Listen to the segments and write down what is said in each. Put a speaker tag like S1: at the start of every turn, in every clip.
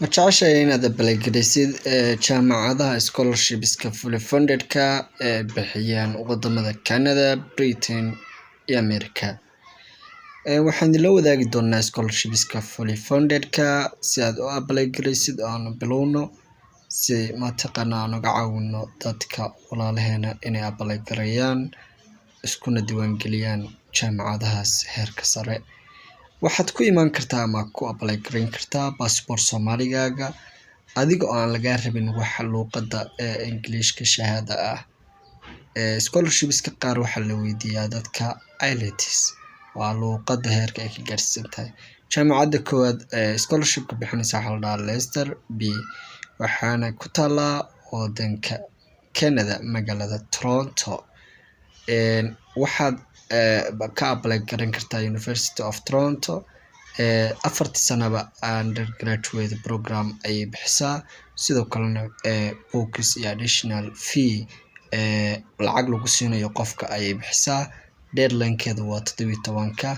S1: Ma jeceshahay inaad abaalgelisid jaamacadaha scholarshipska fully funded-ka ee bixiyaan wadamada Canada, Britain iyo America? Waxaan idinla wadaagi doonaa scholarshipska fully funded-ka si aad u abaalgelisid oo aan bilowno si mataqaana aan uga caawino dadka walaalaheena inay abaalgareeyaan iskuna diiwaangeliyaan jaamacadahaas heerka sare. Waxaad ku imaan kartaa ama ku apply gareyn kartaa passport Soomaaligaaga adiga oo aan lagaa rabin wax luqadda Englishka shahaada ah. Scholarshipska qaar waxaa la weydiiyaa dadka IELTS waa luqadda heerka ay ka gaarsiisan tahay. Jaamacadda koowaad scholarshipka bixinaysa waxaa la dhahaa Leicester B waxaana ku taalaa wadanka Canada magaalada Toronto. Waxaad ka apply gareyn kartaa University of Toronto 4 sanaba undergraduate program ayay bixisaa sidoo kalena books iyo additional fee lacag lagu siinayo qofka ayay bixisaa. Deadline-keedu waa 17-ka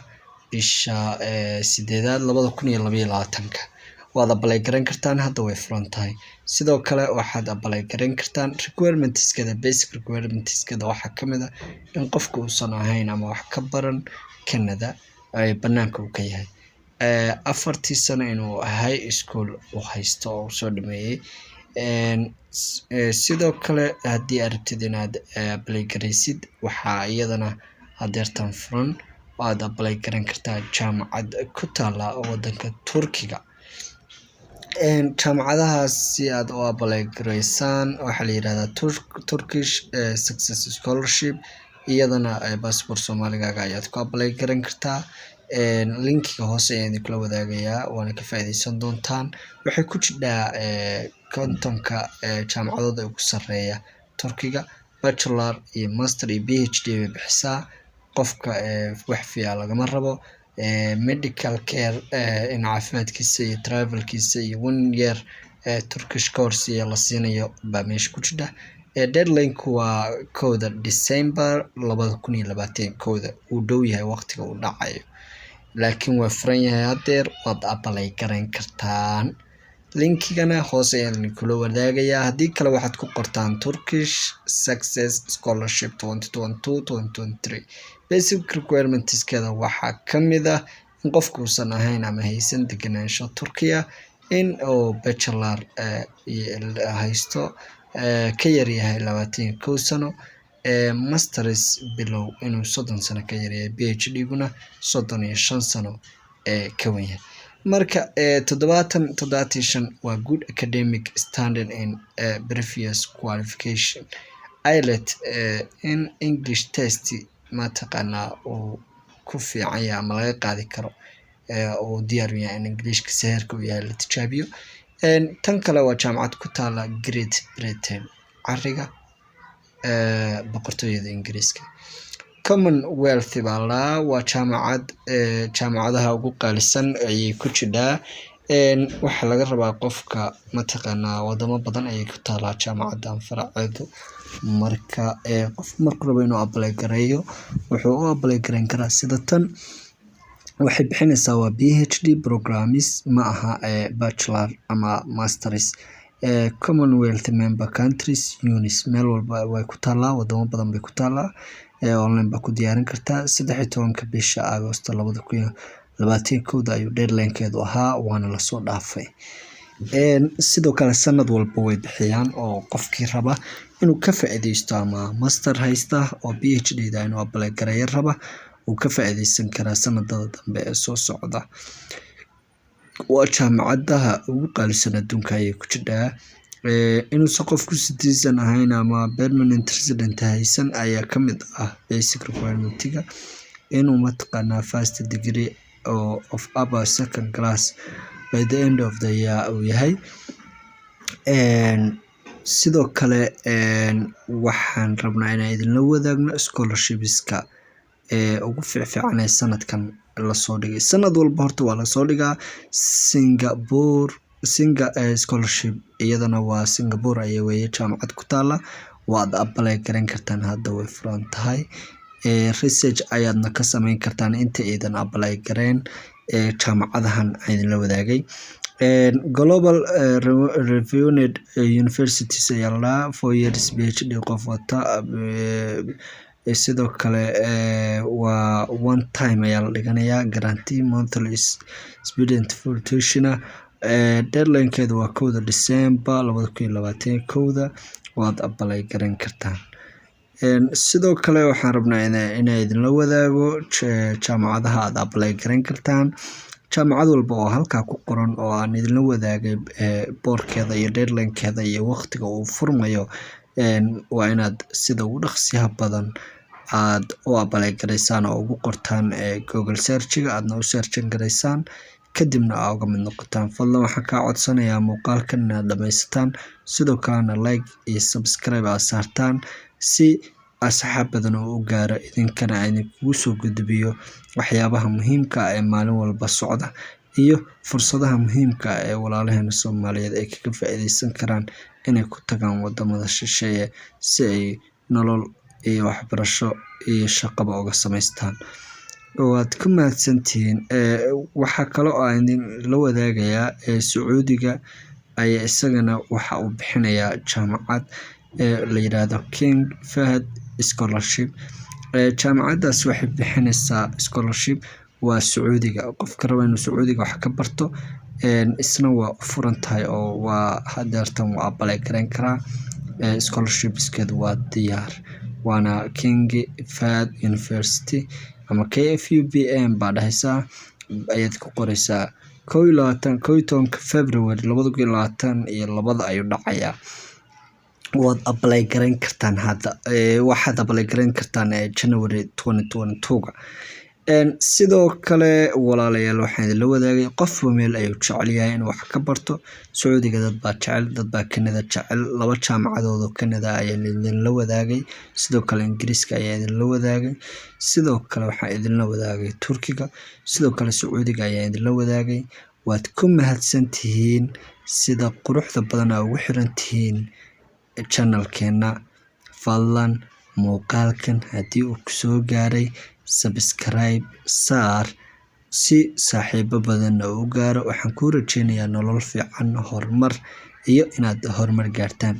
S1: bisha 8aad 2022 waad apply gareyn kartaan hadda way furan tahay. Sidoo kale waxaad apply gareyn kartaan requirements-keeda basic requirements-keeda waxaa ka mid ah in qofku uusan ahayn ama wax ka baran Canada ay banaanka uu ka yahay 4 sano inuu high school u haysto oo soo dhameeyay. Sidoo kale haddii aad rabtid inaad apply gareysid waxaa iyadana hadeertan furan waad apply gareyn kartaa jaamacad ku taala wadanka Turkiga. Jaamacadahaas si aad u apply gareysaan waxaa la yiraahdaa Turkish Success Scholarship iyadana passport Soomaaligaaga ayaad ku apply gareyn kartaa. Linkiga hoose ayaan idinkula wadaagayaa waana ka faa'iideysan doontaan. Waxay ku jirtaa kontonka jaamacadooda ugu sareeya Turkiga bachelor iyo master iyo PhD bay bixisaa. Qofka wax fiican lagama rabo medical care in caafimaadkiisa iyo travelkiisa iyo 1 year Turkish course la siinayo baa meesha ku jirta. Deadline-ku waa 1 December 2021 uu dhow yahay waqtiga uu dhacayo laakiin waa furan yahay hadeer waad apply gareyn kartaan. Linkigana hoose ayaan idinkula wadaagayaa haddii kale waxaad ku qortaan Turkish Success Scholarship 2022-2023. Basic requirements-keeda waxaa ka mid ah in qofku uusan ahayn ama haysan deganaansho Turkiya in uu bachelor haysto ka yar yahay 21 sano masters bilow inuu 30 sano ka yar yahay PhD-guna 35 sano ka weyn yahay. Marka 75 waa good academic standing in previous qualification. IELTS in English test mataqaana uu ku fiican yahay ama laga qaadi karo oo diyaar u yahay in Englishka heerka uu yahay la tijaabiyo. Tan kale waa jaamacad ku taala Great Britain cariga boqortooyada Ingiriiska. Commonwealth baa waa jaamacadaha ugu qaalisan ayay ku jirtaa. Waxaa laga rabaa qofka mataqaana wadamo badan ayay ku taalaa jaamacadan faraceedu. Marka qofku markuu rabo inuu apply gareeyo wuxuu u apply gareyn karaa sida tan. Waxay bixinaysaa waa PhD programs ma aha bachelor ama masters. Commonwealth member countries UNIS meel walba way ku taalaa wadamo badan bay ku taalaa online ba ku diyaarin kartaa. 13 bisha August 2021 ayuu deadline-keedu ahaa waana la soo dhaafay. Sidoo kale sanad walba way bixiyaan oo qofkii raba inuu ka faa'iideysto ama master haysta oo PhD-da inuu apply gareeyo raba uu ka faa'iideysan karaa sanadada dambe ee soo socda. Waa jaamacadaha ugu qaalisan adduunka ayay ku jirtaa. Inuusan qofku citizen ahayn ama permanent resident haysan ayaa ka mid ah basic requirement-ga. Inuu mataqaana first degree of upper second class by the end of the year uu yahay. Sidoo kale waxaan rabnaa inaan idinla wadaagno scholarshipska ugu fiican ee sanadkan la soo dhigay. Sanad walba horta waa la soo dhigaa. Singapore scholarship iyadana waa Singapore ayay weeye jaamacad ku taala waad apply gareyn kartaan hadda way furan tahay. Research ayaadna ka samayn kartaan inta aydan apply gareyn jaamacadahan idinla wadaagay. Global Reviewed Universities ayaa la dhahaa 4 years PhD qof wata sidoo kale waa one time ayaa la dhiganayaa guarantee monthly student for tuition deadline-keedu waa 1 December 2021 waad apply garan kartaan. sidoo kale waxaan rabnaa inaan idinla wadaago jaamacadaha aad apply garan kartaan. jaamacad walba oo halkaa ku qoran oo aan idinla wadaagay boorkeeda iyo deadline-keeda iyo waqtiga uu furmayo waa inaad sida ugu dhaqsiyaha badan aad u apply garaysaan oo ugu qortaan Google search-ga aadna u search garaysaan kadibna aad uga mid noqotaan. fadlan waxaan kaa codsanayaa muuqaalkan inaad dhamaysataan sidoo kalena like iyo subscribe aad saartaan si asxaab badan oo u gaaro idinkana aan kugu soo gudbiyo waxyaabaha muhiimka ah ee maalin walba socda iyo fursadaha muhiimka ah ee walaalaheena Soomaaliyeed ay kaga faa'iideysan karaan inay ku tagaan wadamada shisheeye si ay nolol iyo waxbarasho iyo shaqaba uga samaystaan. waad ku mahadsantihiin. waxaa kale oo aan la wadaagayaa Sacuudiga ayaa isagana waxa uu bixinayaa jaamacad la yiraahdo King Fahd Scholarship. jaamacadaas waxay bixinaysaa scholarship waa Sacuudiga qofka raba inuu Sacuudiga wax ka barto isna waa u furan tahay oo waa hadeertan waa apply garan karaa scholarshipskeedu waa diyaar waana King Fahd University ama KFUBM baa dhahaysaa ayaad ku qoraysaa 11 February 2022 ayuu dhacayaa. waad apply garan kartaan hadda waxaad apply garan kartaan January 2022. sidoo kale walaalayaal waxaan idinla wadaagay qofba meel ayuu jecel yahay inuu wax ka barto. Sacuudiga dad baa jecel dad baa Canada jecel 2 jaamacadood oo Canada ayaan idinla wadaagay sidoo kale Ingiriiska ayaan idinla wadaagay sidoo kale waxaan idinla wadaagay Turkiga sidoo kale Sacuudiga ayaan idinla wadaagay. waad ku mahadsantihiin sida quruxda badan aad ugu xiran tihiin channel-keena. fadlan muuqaalkan haddii uu ku soo gaaray subscribe saar si saaxiibo badan u gaaro. waxaan ku rajeynayaa nolol fiican horumar iyo inaad horumar gaartaan.